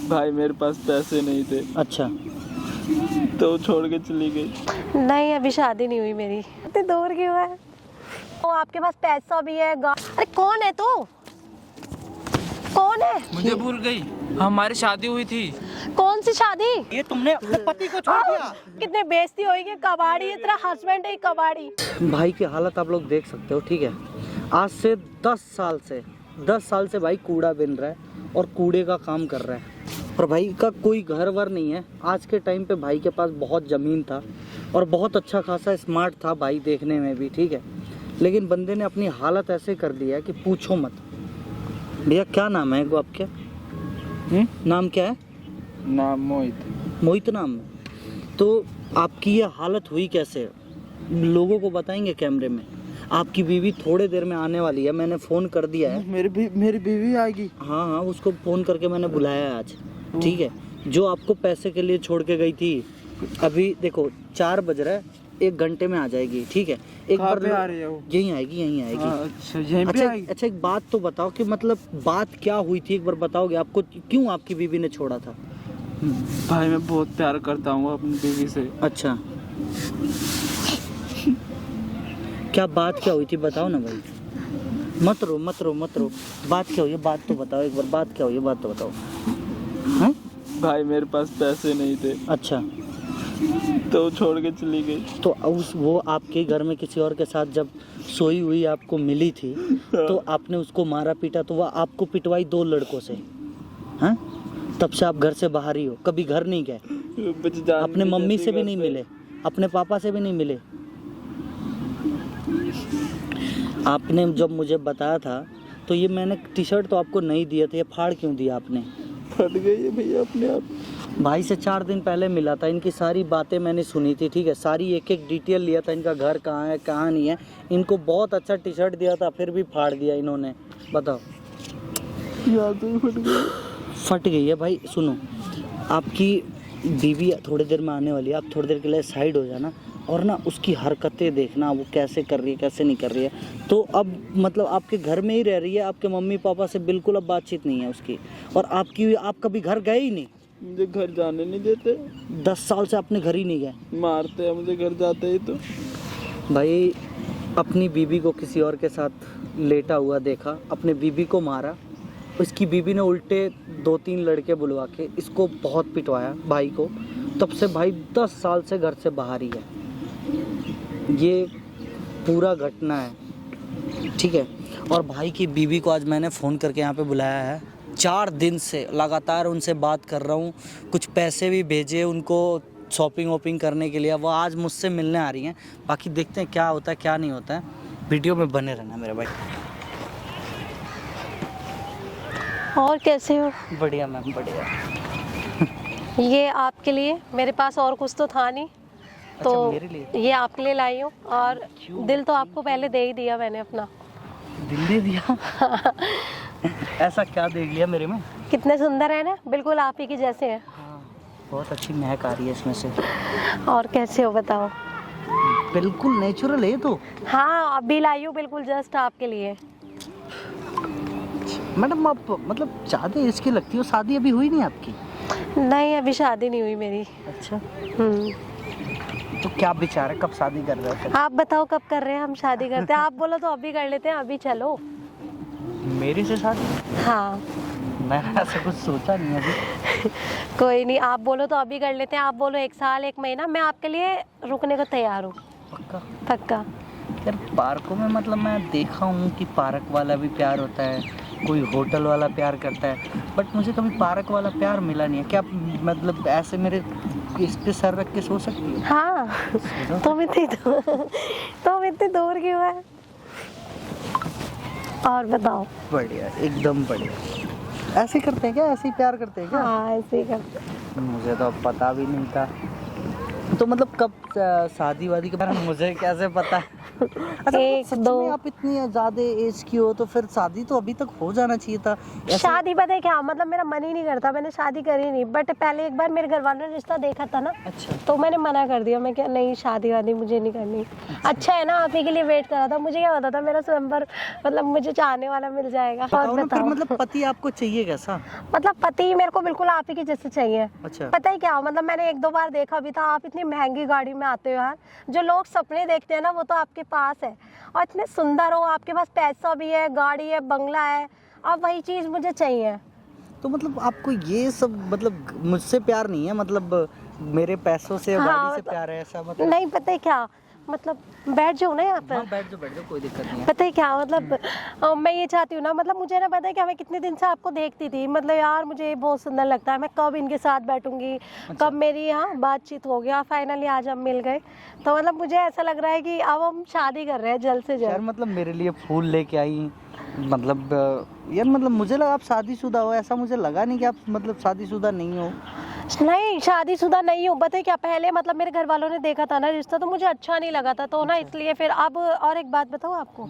भाई मेरे पास पैसे नहीं थे अच्छा, तो वो छोड़ के चली गई। नहीं, अभी शादी नहीं हुई मेरी। इतनी दूर क्यों है? तो आपके पास पैसा भी है, अरे कौन है तू? कौन है? मुझे भूल गई, हमारी शादी हुई थी। कौन सी शादी? ये तुमने अपने पति को छोड़ दिया? कितने बेइज्जती होगी, कबाड़ी है तेरा हस्बैंड, है कबाड़ी। भाई की हालत आप लोग देख सकते हो, ठीक है। आज से 10 साल से भाई कूड़ा बिन रहा है और कूड़े का काम कर रहा है, और भाई का कोई घर वर नहीं है। आज के टाइम पे भाई के पास बहुत ज़मीन था और बहुत अच्छा खासा स्मार्ट था भाई देखने में भी, ठीक है। लेकिन बंदे ने अपनी हालत ऐसे कर दिया कि पूछो मत। भैया क्या नाम है वो आपके? नाम क्या है? नाम मोहित। मोहित नाम है। तो आपकी ये हालत हुई कैसे, लोगों को बताएंगे कैमरे में? आपकी बीवी थोड़े देर में आने वाली है, मैंने फ़ोन कर दिया है। मेरी बीवी आएगी। हाँ, उसको फ़ोन करके मैंने बुलाया है आज, ठीक है। जो आपको पैसे के लिए छोड़ के गई थी, अभी देखो 4 बज रहा है, 1 घंटे में आ जाएगी, ठीक है। एक बार पे आ रही है वो? यहीं आएगी। अच्छा, यहीं पे आएगी। अच्छा, एक बात तो बताओ कि मतलब बात क्या हुई थी, एक बार बताओगे? आपको क्यों आपकी बीवी ने छोड़ा था? भाई मैं बहुत प्यार करता हूँ अपनी बीवी से। अच्छा, क्या बात क्या हुई थी बताओ ना भाई। मत रो। बात क्या हुई है, बात तो बताओ एक बार। बात क्या हुई है, बात तो बताओ। हैं? भाई मेरे पास पैसे नहीं थे, अच्छा, तो वो छोड़ के चली गई। तो वो आपके घर में किसी और के साथ जब सोई हुई आपको मिली थी, तो आपने उसको मारा पीटा, तो वह आपको पिटवाई 2 लड़कों से, हैं? तब से आप घर से बाहर ही हो, कभी घर नहीं गए, अपने मम्मी से भी नहीं मिले, अपने पापा से भी नहीं मिले। आपने जब मुझे बताया था तो ये मैंने टी-शर्ट तो आपको नहीं दिया था, ये फाड़ क्यों दिया आपने? फट गई है भैया अपने आप। भाई से 4 दिन पहले मिला था, इनकी सारी बातें मैंने सुनी थी, ठीक है। सारी एक डिटेल लिया था, इनका घर कहाँ है कहाँ नहीं है। इनको बहुत अच्छा टी-शर्ट दिया था, फिर भी फाड़ दिया इन्होंने, बताओ। याद ही फट गई है भाई। सुनो, आपकी बीवी थोड़ी देर में आने वाली है, आप थोड़ी देर के लिए साइड हो जाना और ना उसकी हरकतें देखना, वो कैसे कर रही है कैसे नहीं कर रही है। तो अब मतलब आपके घर में ही रह रही है, आपके मम्मी पापा से बिल्कुल अब बातचीत नहीं है उसकी, और आप कभी घर गए ही नहीं। मुझे घर जाने नहीं देते, 10 साल से अपने घर ही नहीं गए। मारते हैं मुझे घर जाते ही। तो भाई अपनी बीवी को किसी और के साथ लेटा हुआ देखा, अपने बीवी को मारा, इसकी बीवी ने उल्टे 2-3 लड़के बुलवा के इसको बहुत पिटवाया भाई को। तब से भाई 10 साल से घर से बाहर ही है। ये पूरा घटना है, ठीक है। और भाई की बीवी को आज मैंने फ़ोन करके यहाँ पे बुलाया है। 4 दिन से लगातार उनसे बात कर रहा हूँ, कुछ पैसे भी भेजे उनको शॉपिंग वॉपिंग करने के लिए। वो आज मुझसे मिलने आ रही हैं। बाकी देखते हैं क्या होता है क्या नहीं होता है। वीडियो में बने रहना मेरे भाई। और कैसे हो? बढ़िया मैम, बढ़िया। ये आपके लिए, मेरे पास और कुछ तो था नहीं, तो अच्छा, मेरे लिए? ये आपके लिए लाई हूँ। और दिल तो आपको पहले दे ही दिया मैंने अपना। दिल दे दिया? ऐसा क्या देख लिया मेरे में? कितने सुंदर है ना, बिल्कुल आप ही के जैसे हैं। हाँ, बहुत अच्छी महक आ रही है इसमें से। और कैसे हो बताओ? बिल्कुल नेचुरल है तो। हाँ, अभी लाई हूँ बिल्कुल जस्ट आपके लिए। मैडम आप मतलब ज़्यादा इसकी लगती हो, शादी अभी हुई नहीं आपकी? नहीं, अभी शादी नहीं हुई मेरी। अच्छा, हम्म। तो क्या विचार है, कब शादी कर रहे हो फिर? आप बताओ कब कर रहे हैं, हम शादी करते हैं। आप बोलो तो अभी कर लेते हैं, अभी चलो। मेरे से शादी? हाँ। मैंने ऐसा कुछ सोचा नहीं अभी। कोई नहीं, आप बोलो तो अभी कर लेते हैं। आप बोलो 1 साल 1 महीना, मैं आपके लिए रुकने को तैयार हूँ। पक्का? पक्का। यार पार्कों में मतलब मैं देखा हूँ कि पार्क वाला भी प्यार होता है, कोई होटल वाला प्यार करता है, बट मुझे कभी पार्क वाला प्यार मिला नहीं है। क्या मतलब ऐसे मेरे इस पे सर रख के सो सकती हो? हाँ। तुम इतनी दूर क्यों है? और बताओ। बढ़िया, एकदम बढ़िया। ऐसे करते हैं क्या, ऐसे ही प्यार करते हैं क्या? हाँ, ऐसे ही करते हैं। मुझे तो पता भी नहीं था। तो मतलब कब शादी वादी के बारे में मुझे कैसे पता? अच्छा, एक, सच दो। में आप इतनी ज्यादा एज की हो तो फिर शादी तो अभी तक हो जाना चाहिए था। शादी पता है क्या मतलब मेरा मन ही नहीं करता, मैंने शादी करी नहीं। बट पहले एक बार मेरे घर वालों ने रिश्ता देखा था ना, अच्छा। तो मैंने मना कर दिया। मैं क्या नहीं, शादी वादी मुझे नहीं करनी। अच्छा है ना, आप ही के लिए वेट करा था। मुझे क्या पता था मेरा स्वयंवर मतलब मुझे चाहने वाला मिल जाएगा। और बताओ ना फिर, बताओ मतलब पति आपको चाहिए कैसा? मतलब पति मेरे को बिल्कुल आप ही की जैसे चाहिए। अच्छा। पता है क्या मतलब मैंने एक दो बार देखा भी था, आप इतनी महंगी गाड़ी में आते हो यार। जो लोग सपने देखते हैं ना वो तो आपके पास है, और इतने सुंदर हो, आपके पास पैसा भी है, गाड़ी है, बंगला है। अब वही चीज मुझे चाहिए। तो मतलब आपको ये सब मतलब मुझसे प्यार नहीं है, मतलब मेरे पैसों से या हाँ, गाड़ी से मतलब- प्यार है ऐसा मतलब? नहीं पता है क्या मतलब, बैठ जाओ ना यहाँ हाँ, पर। बैठ जाओ कोई दिक्कत नहीं है। पता है क्या मतलब मैं ये चाहती हूँ ना, मतलब मुझे ना पता है क्या, मैं कितने दिन से आपको देखती थी, मतलब यार मुझे बहुत सुंदर लगता है। मैं कब इनके साथ बैठूंगी, कब मेरी यहाँ बातचीत हो गया। फाइनली आज हम मिल गए, तो मतलब मुझे ऐसा लग रहा है कि अब हम शादी कर रहे हैं जल्द से यार जल्द। मतलब मेरे लिए फूल लेके आई, मतलब यार मतलब मुझे लगा आप शादीशुदा हो, ऐसा मुझे लगा नहीं कि आप मतलब शादीशुदा नहीं हो। नहीं शादीशुदा नहीं हूँ। पता है क्या, पहले मतलब मेरे घर वालों ने देखा था ना रिश्ता, तो मुझे अच्छा नहीं लगा था, तो ना इसलिए फिर अब। और एक बात बताऊँ आपको,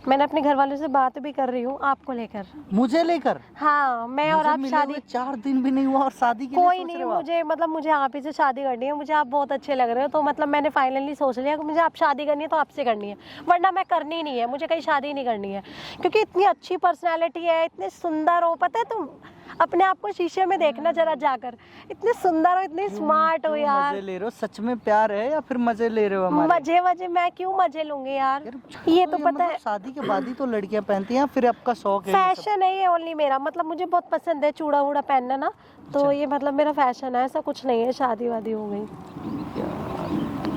मैंने अपने घर वालों से बात भी कर रही हूँ आपको लेकर। मुझे लेकर? हाँ, मैं और मुझे आप मिले शादी। हुए 4 दिन भी नहीं हुआ और शादी के लिए कोई सोच नहीं, रहे हो आप? मुझे मतलब मुझे आप ही से शादी करनी है। मुझे आप बहुत अच्छे लग रहे हो, तो मतलब मैंने फाइनली सोच लिया कि मुझे आप शादी करनी है तो आपसे करनी है, वरना मैं करनी नहीं है। मुझे कहीं शादी नहीं करनी है, क्योंकि इतनी अच्छी पर्सनैलिटी है, इतने सुंदर हो। पता है तुम अपने आप को शीशे में देखना जरा जाकर, इतने सुंदर हो, इतने स्मार्ट हो क्यों यार। मजे ले रहे हो? सच में प्यार है या फिर मजे ले रहे हो हमारे? मजे वजे मैं क्यों मजे लूंगी यार, यार, ये तो पता मतलब है शादी के बाद ही तो लड़कियां पहनती हैं, फिर आपका शौक है ये सब? फैशन है ये ओनली मेरा। मतलब मुझे बहुत पसंद है चूड़ा वूड़ा पहनना ना, तो ये मतलब मेरा फैशन है, ऐसा कुछ नहीं है। शादी वादी हो गई,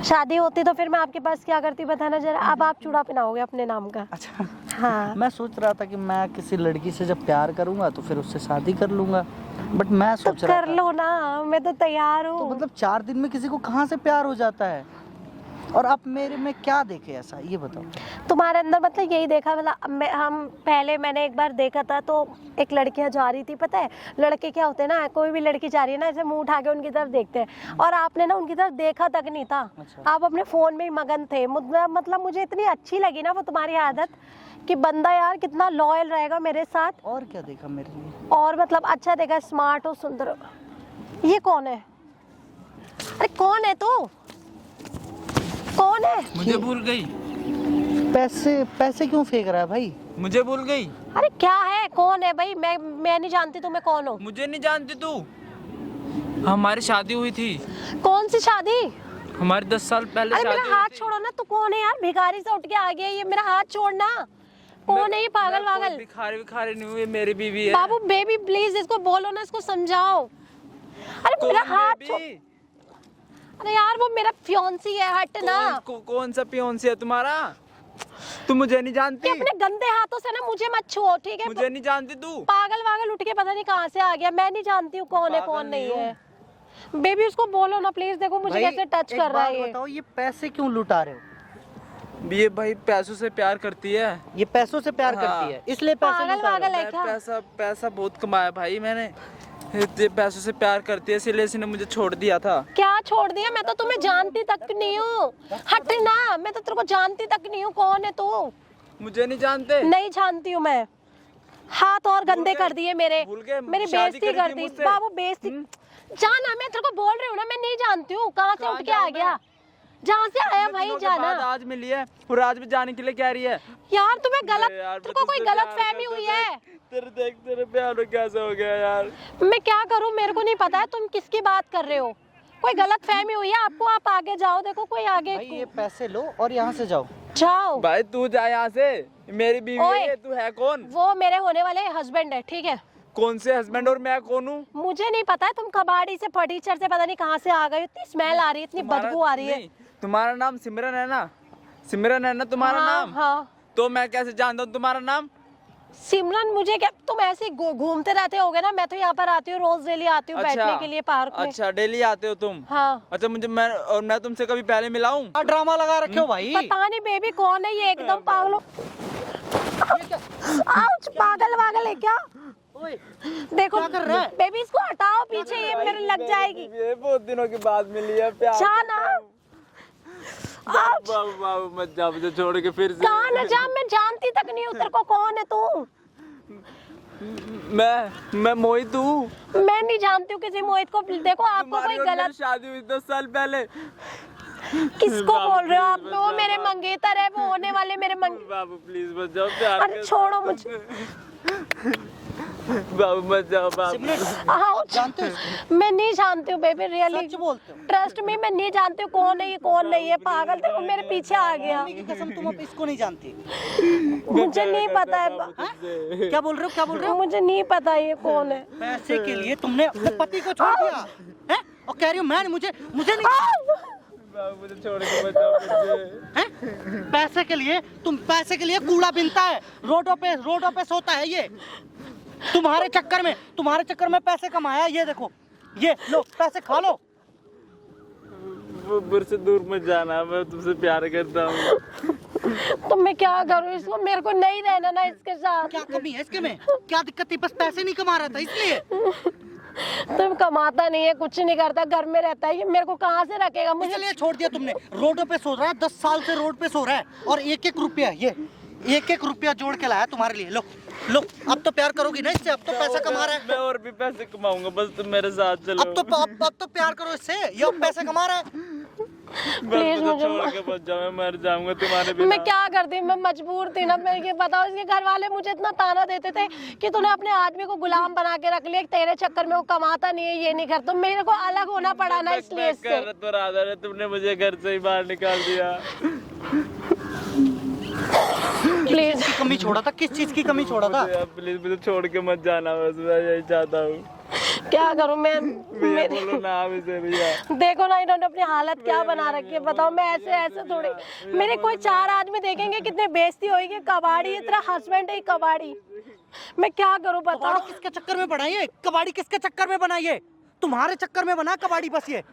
शादी होती तो फिर मैं आपके पास क्या करती बताना जरा। अब आप चूड़ा पहनाओगे अपने नाम का। अच्छा। हाँ मैं सोच रहा था कि मैं किसी लड़की से जब प्यार करूंगा तो फिर उससे शादी कर लूंगा, बट मैं तो सोच रहा कर था लो ना, मैं तो तैयार तो हूँ। मतलब 4 दिन में किसी को कहाँ से प्यार हो जाता है? और आप मेरे में क्या देखे ऐसा, ये बताओ। तुम्हारे अंदर मतलब यही देखा, मतलब मैंने एक बार देखा था, तो एक लड़कियां जा रही थी। पता है लड़के क्या होते हैं ना, कोई भी लड़की जा रही है ना, ऐसे मुंह उठा के उनकी तरफ देखते हैं, और आपने ना उनकी तरफ देखा तक नहीं था। अच्छा। आप अपने फोन में ही मगन थे। मतलब मुझे इतनी अच्छी लगी ना वो तुम्हारी आदत, कि बंदा यार कितना लॉयल रहेगा मेरे साथ। और क्या देखा मेरे लिए? और मतलब अच्छा देखा, स्मार्ट हो, सुंदर हो। ये कौन है? अरे कौन है तू? कौन है? मुझे भूल गई, पैसे क्यों फेंक रहा है भाई? मुझे भूल गई। अरे क्या है, कौन है भाई? मैं नहीं जानती तुम्हें कौन हो। मुझे नहीं जानती तू। हमारी शादी हुई थी, कौन सी शादी? हमारी 10 साल पहले अरे शादी मेरा हुई हाथ थी। छोड़ो ना, तू कौन है यार? भिखारी से उठ के आ गया ये, मेरा हाथ छोड़ना। कौन है ये पागल मैं कोई वागल? भिखारी नहीं हुई, मेरी बीवी है। बाबू बेबी प्लीज इसको बोलो ना, इसको समझाओ। अरे मेरा हाथ छोड़। अरे यार वो मेरा फियांसी है, हट ना। कौन सा फियांसी है तुम्हारा? तुम मुझे नहीं जानती। अपने गंदे हाथों से ना मुझे मत छुओ, ठीक है? मुझे नहीं जानती तू। पागल वागल उठ के पता नहीं कहाँ से आ गया। मैं नहीं जानती हूँ कौन है पागल कौन नहीं नहीं है। बेबी उसको बोलो ना प्लीज, देखो मुझे कैसे टच कर रहा है ये। बताओ, ये पैसे क्यों लुटा रहे हो? ये भाई पैसों से प्यार करती है। ये पैसों से प्यार हाँ। करती है, इसलिए पैसे पागल लुटा रहे वागल है मैं क्या? पैसा बहुत कमाया भाई मैंने। ये पैसों से प्यार करती है, इसलिए इसने मुझे छोड़ दिया था। क्या छोड़ दिया? मैं तो तुम्हें जानती तक नहीं हूँ। हट ना, मैं तो तेरे को जानती तक नहीं हूँ। कौन है तू? मुझे नहीं जानते। नहीं जानती हूँ मैं। हाथ और गंदे कर दिए मेरे, भूल गए? मेरी शादी बेइज्जती करी कर थी दी। मुझसे। बाबू बेइज्जती जाना, मैं तेरे को बोल रही हूँ ना, मैं नहीं जानती हूँ। कहाँ से कहाँ उठ के आ जाऊँ गया? मैं? जहाँ से आया इतने वही दिनों के जाना। बाद आज मिली है और आज भी जाने के लिए कह रही है। यार तुम्हें गलत, यार, तेरे को कोई तुझसे गलत प्यार फहमी करते हुई थे। है। तेरे प्यार में कैसे हो गया यार? मैं क्या करूँ, मेरे को नहीं पता है तुम किसकी बात कर रहे हो। कोई गलत फहमी हुई है आपको, आप आगे जाओ। देखो कोई आगे भाई ये पैसे लो और यहाँ से जाओ। जाओ। भाई तू जा यहाँ से, मेरी बीवी ओए। है, तू है कौन? वो मेरे होने वाले हस्बैंड है, ठीक है? कौन से हस्बैंड और मैं कौन हूँ? मुझे नहीं पता है, तुम कबाड़ी से फर्नीचर से पता नहीं कहाँ से आ गए। इतनी स्मेल आ रही है, इतनी बदबू आ रही है। नहीं, तुम्हारा नाम सिमरन है ना? सिमरन है ना तुम्हारा हाँ, नाम? हाँ। तो मैं कैसे जानता हूँ तुम्हारा नाम? सिमरन मुझे क्या, तुम ऐसे घूमते रहते होगे ना। मैं तो यहाँ पर आती हूँ, रोज डेली आती हूँ बैठने के लिए पार्क में। अच्छा डेली आते हो तुम? हाँ। अच्छा मैं तुमसे कभी पहले मिला हूँ? क्या ड्रामा लगा रखे हो भाई? पता नहीं बेबी कौन है ये, एकदम पागल। आउच, पागल वागल है क्या? ओए, देखो क्या कर रहा है? बेबी इसको हटाओ पीछे, ये मेरे लग जाएगी। ये बहुत दिनों के बाद मिली है, प्यार जाना। बाबू बाबू मत जा, मुझे छोड़ के फिर से। कहाँ न जा, मैं जानती तक नहीं हूँ तेरे को, कौन है तू? मैं मोहित हूँ। मैं नहीं जानती हूँ किसी मोहित को। देखो आपको कोई गलत शादी हुई 10 साल पहले। किसको बोल रहे हो आप? वो मेरे मंगेतर है, वो होने वाले मेरे बाबू प्लीज मत जाओ, प्यार अरे छोड़ो मुझे। बाबू मत जाओ बाबू। हाँ जानते हो? मैं नहीं जानती हूँ बेबी, रियली सच बोलते हो? ट्रस्ट मी, मैं नहीं जानती हूँ कौन है ये कौन नहीं है। पागल थे, वो मेरे पीछे आ गया। मम्मी की कसम, तुम अब इसको नहीं जानती? मुझे नहीं पता है। क्या बोल रहे हो, क्या बोल रहे हो? मुझे नहीं पता ये कौन है। पैसे के लिए तुमने अपने पति को छोड़ दिया है? और कह रही हो मैं मुझे नहीं। बाबू मुझे छोड़ के मत जाओ फिर से। हैं? पैसे के लिए पैसे के लिए कूड़ा बिनता है, रोडों पे सोता है ये। तुम्हारे चक्कर में पैसे कमाया। ये देखो, ये लो पैसे खा लो। वो मुझसे दूर मत जाना, मैं तुमसे प्यार करता हूँ। तो मैं क्या करूँ इसको? मेरे को नहीं रहना ना इसके साथ। क्या कमी है इसके में? क्या दिक्कत थी? बस पैसे नहीं कमा रहा था इसलिए। तुम कमाता नहीं है, कुछ नहीं करता, घर में रहता है, ये मेरे को कहाँ से रखेगा? मुझे इसलिए छोड़ दिया तुमने। रोडों पे सो रहा है, 10 साल से रोड पे सो रहा है, और एक एक रुपया जोड़ के लाया तुम्हारे लिए। लो लो, अब तो प्यार करोगी ना इससे? अब तो पैसा कमा रहा है। मैं और भी पैसे कमाऊंगा, बस तुम मेरे साथ चलो। अब तो प्यार करो इससे, ये अब पैसे कमा रहा है। प्लीज मुझे छोड़ के मत जाओ, मैं मर जाऊंगा तुम्हारे बिना। मैं क्या करती, मैं मजबूर थी ना। मैं ये बताओ, इसके घर वाले मुझे इतना ताना देते थे कि तूने अपने आदमी को गुलाम बना के रख लिया, तेरे चक्कर में वो कमाता नहीं है, ये नहीं करता। मेरे को अलग होना पड़ा ना इसलिए इससे। तो राधा ने तुमने मुझे घर से ही बाहर निकाल दिया। प्लीज कमी छोड़ा था? किस चीज की कमी छोड़ा था? प्लीज मुझे छोड़ के मत जाना, बस मैं यही चाहता हूँ। क्या करूँ मैं? बोलो ना आप इसे भैया। देखो ना इन्होंने अपनी हालत क्या बना रखी है। बताओ, मैं ऐसे थोड़ी, मेरे कोई 4 आदमी देखेंगे कितने बेइज्जती होगी। कबाड़ी है, तेरा हस्बैंड है कबाड़ी। मैं क्या करूँ बताओ? किसके चक्कर में बना ये कबाड़ी? किसके चक्कर में बना ये? तुम्हारे चक्कर में बना कबाड़ी बस ये।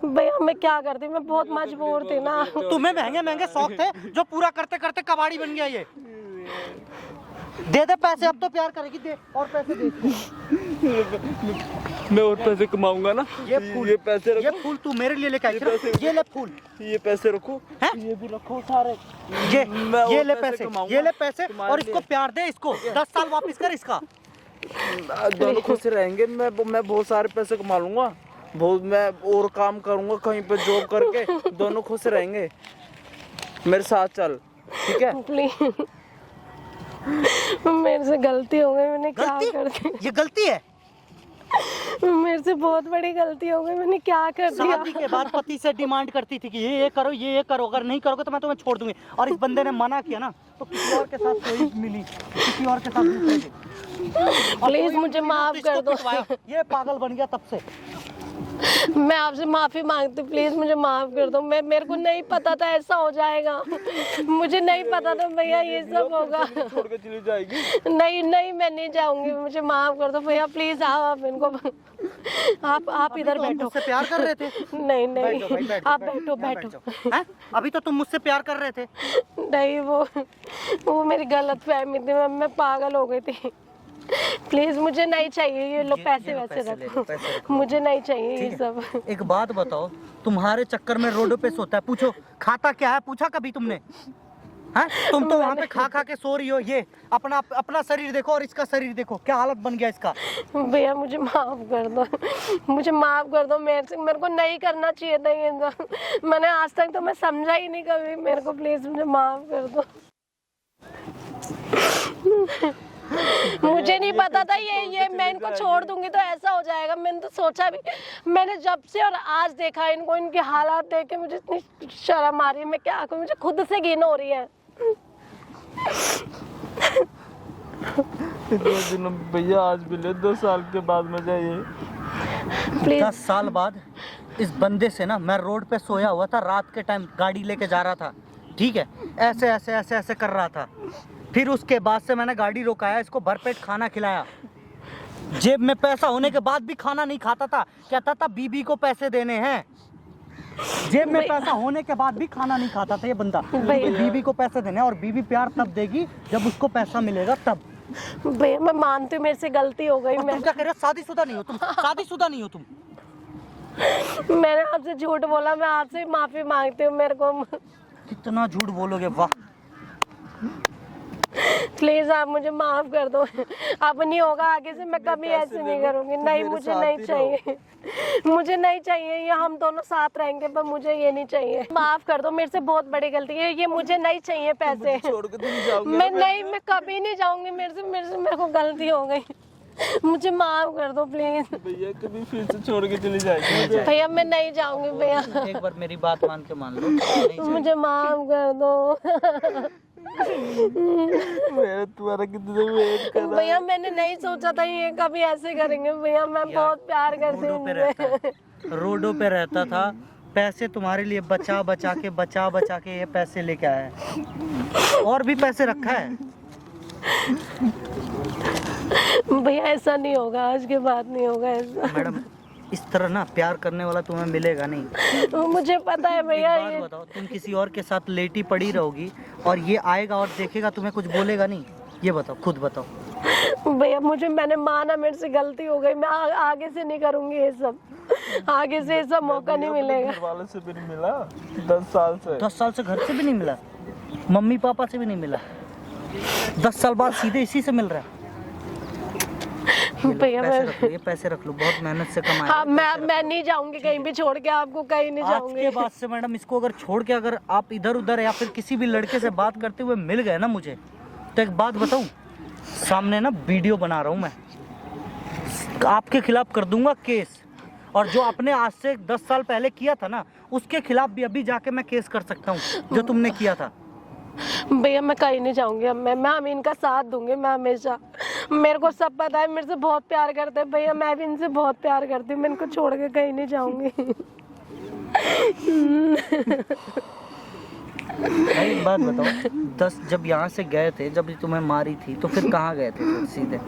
भैया मैं क्या करती, मैं बहुत मजबूर थी ना। तुम्हें महंगे शौक थे जो पूरा करते करते कबाड़ी बन गया ये। दे दे पैसे, अब तो प्यार करेगी, दे और पैसे दे। मैं और पैसे कमाऊंगा ना। ये पैसे रखो। ये फूल तू मेरे लिए लेके आई थी। ये ले फूल, ये पैसे रखो। हैं? ये भी रखो सारे। ये ले पैसे और इसको प्यार दे। इसको 10 साल वापस कर इसका। दोनों खुश रहेंगे। मैं बहुत सारे पैसे कमा लूंगा, मैं और काम करूंगा कहीं पे जॉब करके, दोनों खुश रहेंगे। मेरे साथ चल, ठीक है? प्लीज मेरे से गलती हो गई, मैंने क्या कर दी? ये गलती है? मेरे से बहुत बड़ी गलती हो गई, मैंने क्या कर दिया? शादी के बाद पति से डिमांड करती थी कि ये करो, ये करो, अगर नहीं करोगे तो मैं तुम्हें छोड़ दूंगी। और इस बंदे ने मना किया ना, तो किसी और के साथ कोई मिली, किसी और के साथ दूसरे के। प्लीज मुझे माफ कर दो। ये पागल बन गया तब से। मैं आपसे माफी मांगती हूँ, प्लीज मुझे माफ कर दो। मेरे को नहीं पता था ऐसा हो जाएगा। मुझे नहीं पता था भैया ये सब होगा। छोड़ के चली जाएगी? नहीं मैं नहीं जाऊंगी, मुझे माफ कर दो भैया, प्लीज। आप इनको आप इधर बैठो। मुझसे प्यार कर रहे थे? नहीं आप बैठो। हैं? अभी तो तुम मुझसे प्यार कर रहे थे। नहीं वो मेरी गलत फहमी थी, मैं पागल हो गई थी। प्लीज मुझे नहीं चाहिए ये लो पैसे वैसे रखो, मुझे नहीं चाहिए ये सब। एक बात बताओ, तुम्हारे चक्कर में रोडों पे सोता है, पूछो खाता क्या है? पूछा कभी तुमने? हैं? तुम तो वहाँ पे खा के सो रही हो। ये अपना शरीर देखो और इसका शरीर देखो, क्या हालत बन गया इसका। भैया मुझे माफ कर दो, मुझे माफ कर दो। मेरे को नहीं करना चाहिए था ये सब। मैंने आज तक तो मैं समझा ही नहीं कभी। मेरे को प्लीज मुझे माफ कर दो। मुझे नहीं पता था ये मैं इनको छोड़ दूंगी तो ऐसा हो जाएगा। मैंने तो सोचा भी, मैंने जब से और आज देखा इनको, इनके हालात देख के मुझे इतनी शर्म आ रही है। मैं क्या करूं, मुझे खुद से घिन हो रही है। भैया आज मिले 2 साल के बाद मजा ये। प्लीज 10 साल बाद इस बंदे से ना, मैं रोड पे सोया हुआ था, रात के टाइम गाड़ी लेके जा रहा था, ठीक है, ऐसे कर रहा था। फिर उसके बाद से मैंने गाड़ी रोकाया, इसको भरपेट खाना खिलाया। जेब में पैसा होने के बाद भी खाना नहीं खाता था, कहता था बीबी को पैसे देने हैं। जेब में पैसा होने के बाद भी खाना नहीं खाता था ये बंदा, बीबी को पैसे देने, और बीबी प्यार तब देगी जब उसको पैसा मिलेगा तब। भैया मैं मानती हूँ मेरे से गलती हो गई। तुम क्या कह रहे हो? शादीशुदा नहीं हो तुम? शादीशुदा नहीं हो तुम? मैंने आपसे झूठ बोला, मैं आपसे माफी मांगती हूँ। मेरे को कितना झूठ बोलोगे, वाह। प्लीज आप मुझे माफ कर दो। अब नहीं होगा आगे से, मैं कभी ऐसे नहीं करूँगी। नहीं, मुझे नहीं चाहिए, मुझे नहीं चाहिए ये। हम दोनों साथ रहेंगे पर मुझे ये नहीं चाहिए। माफ कर दो, मेरे से बहुत बड़ी गलती है ये। मुझे नहीं चाहिए पैसे। छोड़ के तुम जाओगे? मैं कभी नहीं जाऊंगी। मेरे को गलती हो गई, मुझे माफ कर दो प्लीज। भैया कभी फिर से छोड़ के चली जाएगी? भैया मैं नहीं जाऊंगी भैया, एक बार मेरी बात मान के मान लो, नहीं चाहिए। मुझे माफ कर दो। मैं तुम्हारा कितने वेट कर रहा भैया मैंने नहीं सोचा था ये कभी ऐसे करेंगे। भैया मैं बहुत प्यार करती रोडों पे हूँ रहता इनसे। है, रोडों पे रहता था, पैसे तुम्हारे लिए बचा बचा के ये पैसे लेके आया है, और भी पैसे रखा है। भैया ऐसा नहीं होगा, आज के बाद नहीं होगा ऐसा। मैडम इस तरह ना प्यार करने वाला तुम्हें मिलेगा नहीं। मुझे पता है भैया। एक बात बताओ, तुम किसी और के साथ लेटी पड़ी रहोगी और ये आएगा और देखेगा, तुम्हें कुछ बोलेगा नहीं? ये बताओ, खुद बताओ। भैया मैंने माना, मेरे से गलती हो गई। मैं आगे से नहीं करूंगी ये सब। आगे से ये सब मौका नहीं मिलेगा। घर वाले से भी नहीं मिला 10 साल से। 10 साल से घर से भी नहीं मिला, मम्मी पापा से भी नहीं मिला, 10 साल बाद सीधे इसी से मिल रहा है। भैया ये पैसे रख लो, बहुत मेहनत से कमाए। हाँ, मैं नहीं जाऊंगी कहीं भी छोड़ के आपको, कहीं नहीं आज जाऊंगी। के बाद से मैडम इसको अगर छोड़ के अगर आप इधर उधर या फिर किसी भी लड़के से बात करते हुए मिल गए ना मुझे, तो एक बात बताऊं, सामने ना वीडियो बना रहा हूं मैं, आपके खिलाफ कर दूंगा केस। और जो आपने आज से 10 साल पहले किया था ना, उसके खिलाफ भी अभी जाके मैं केस कर सकता हूँ, जो तुमने किया था। भैया मैं कहीं नहीं जाऊंगी। अब मैं इनका साथ दूंगी, मैं हमेशा। मेरे को सब पता है, मेरे से बहुत प्यार करते हैं भैया। मैं भी इनसे बहुत प्यार करती हूँ। मैं इनको छोड़ के कहीं नहीं जाऊंगी। भाई एक बात बताओ, जब यहाँ से गए थे, जब तुम्हें मारी थी, तो फिर कहाँ गए थे फिर सीधे?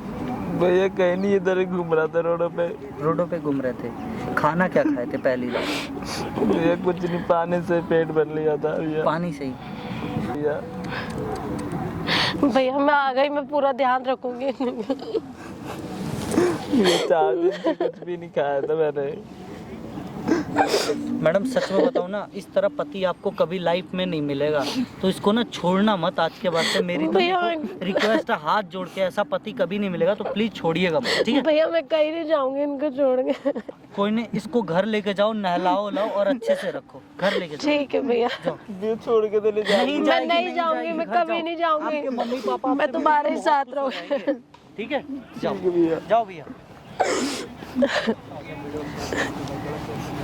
भैया कहीं नहीं, इधर ही घूम रहा था रोडों पे। रोडों पे घूम रहे थे। खाना क्या खाए थे पहली बार? भैया कुछ नहीं, पानी से पेट भर लिया था भैया। पानी से ही? भैया मैं आ गई, मैं पूरा ध्यान रखूंगी। ये 4 दिन से कुछ भी नहीं खाया था मैंने। मैडम सच में बताओ ना, इस तरह पति आपको कभी लाइफ में नहीं मिलेगा, तो इसको ना छोड़ना मत। आज के बाद से मेरी रिक्वेस्ट है, हाथ जोड़ के, ऐसा पति कभी नहीं मिलेगा, तो प्लीज छोड़िएगा, ठीक है? भैया मैं कहीं नहीं जाऊंगी इनको छोड़ के। कोई नहीं, इसको घर लेके जाओ, नहलाओ लाओ और अच्छे से रखो, घर लेके जाओ। ठीक है भैया। ये छोड़ के तो ले जाएगी। मैं नहीं जाऊंगी, मैं कभी नहीं जाऊंगी। आपके मम्मी पापा मैं तुम्हारे ही साथ रहूंगी। ठीक है, जाओ भैया। जाओ भैया।